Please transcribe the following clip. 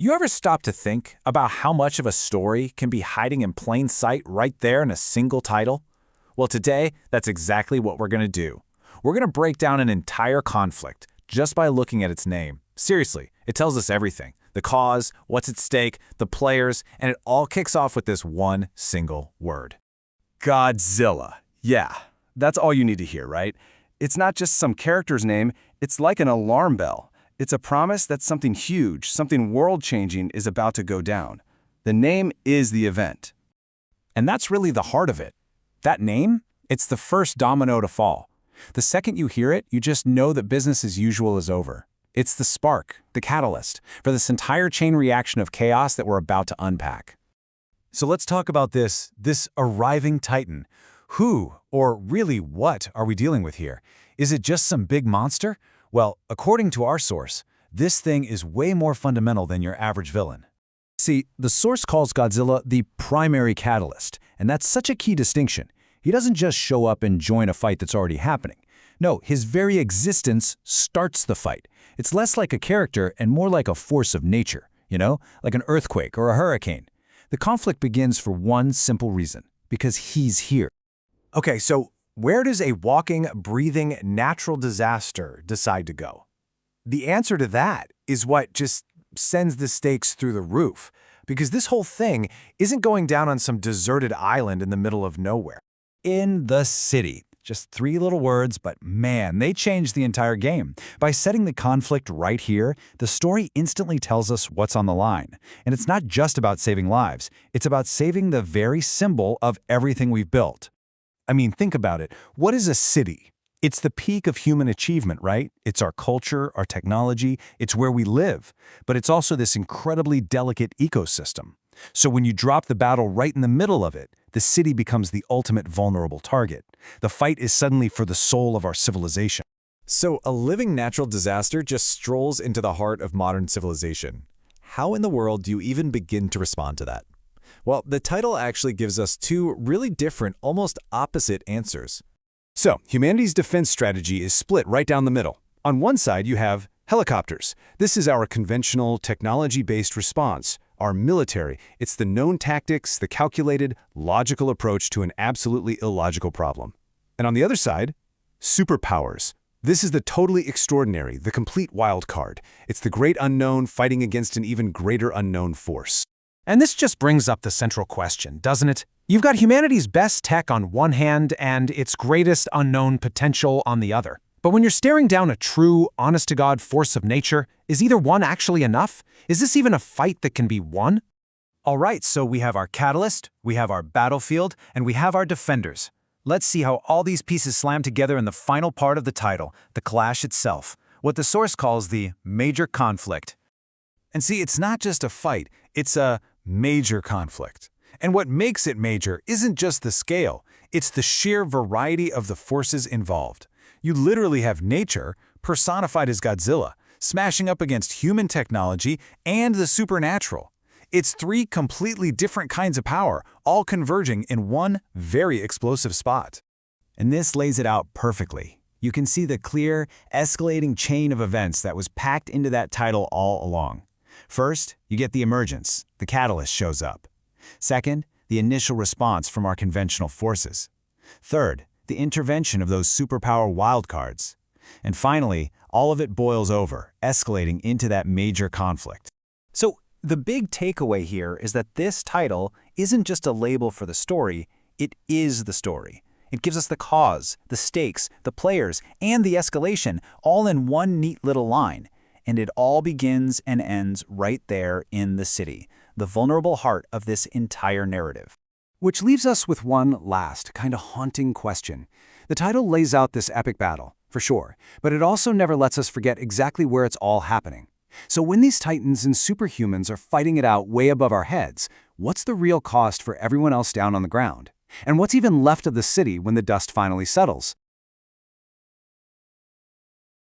You ever stop to think about how much of a story can be hiding in plain sight right there in a single title? Well, today, that's exactly what we're going to do. We're going to break down an entire conflict just by looking at its name. Seriously, it tells us everything. The cause, what's at stake, the players, and it all kicks off with this one single word. Godzilla. Yeah, that's all you need to hear, right? It's not just some character's name, it's like an alarm bell. It's a promise that something huge, something world-changing is about to go down. The name is the event. And that's really the heart of it. That name, it's the first domino to fall. The second you hear it, you just know that business as usual is over. It's the spark, the catalyst, for this entire chain reaction of chaos that we're about to unpack. So let's talk about this arriving titan. Who, or really what, are we dealing with here? Is it just some big monster? Well, according to our source, this thing is way more fundamental than your average villain. See, the source calls Godzilla the primary catalyst, and that's such a key distinction. He doesn't just show up and join a fight that's already happening. No, his very existence starts the fight. It's less like a character and more like a force of nature, like an earthquake or a hurricane. The conflict begins for one simple reason, because he's here. Okay, so where does a walking, breathing natural disaster decide to go? The answer to that is what just sends the stakes through the roof, because this whole thing isn't going down on some deserted island in the middle of nowhere. In the city. Just 3 little words, but man, they changed the entire game. By setting the conflict right here, the story instantly tells us what's on the line. And it's not just about saving lives, it's about saving the very symbol of everything we've built. I mean, think about it. What is a city? It's the peak of human achievement, right? It's our culture, our technology, it's where we live. But it's also this incredibly delicate ecosystem. So when you drop the battle right in the middle of it, the city becomes the ultimate vulnerable target. The fight is suddenly for the soul of our civilization. So a living natural disaster just strolls into the heart of modern civilization. How in the world do you even begin to respond to that? Well, the title actually gives us 2 really different, almost opposite answers. So, humanity's defense strategy is split right down the middle. On one side, you have helicopters. This is our conventional, technology-based response. Our military, it's the known tactics, the calculated, logical approach to an absolutely illogical problem. And on the other side, superpowers. This is the totally extraordinary, the complete wild card. It's the great unknown fighting against an even greater unknown force. And this just brings up the central question, doesn't it? You've got humanity's best tech on one hand and its greatest unknown potential on the other. But when you're staring down a true, honest-to-God force of nature, is either one actually enough? Is this even a fight that can be won? All right, so we have our catalyst, we have our battlefield, and we have our defenders. Let's see how all these pieces slam together in the final part of the title, the clash itself, what the source calls the major conflict. And see, it's not just a fight, it's a major conflict. And what makes it major isn't just the scale, it's the sheer variety of the forces involved. You literally have nature, personified as Godzilla, smashing up against human technology and the supernatural. It's 3 completely different kinds of power, all converging in one very explosive spot. And this lays it out perfectly. You can see the clear, escalating chain of events that was packed into that title all along. First, you get the emergence. The catalyst shows up. Second, the initial response from our conventional forces. Third, the intervention of those superpower wildcards. And finally, all of it boils over, escalating into that major conflict. So, the big takeaway here is that this title isn't just a label for the story, it is the story. It gives us the cause, the stakes, the players, and the escalation all in one neat little line. And it all begins and ends right there in the city, the vulnerable heart of this entire narrative. Which leaves us with one last, kind of haunting question. The title lays out this epic battle, for sure, but it also never lets us forget exactly where it's all happening. So when these titans and superhumans are fighting it out way above our heads, what's the real cost for everyone else down on the ground? And what's even left of the city when the dust finally settles?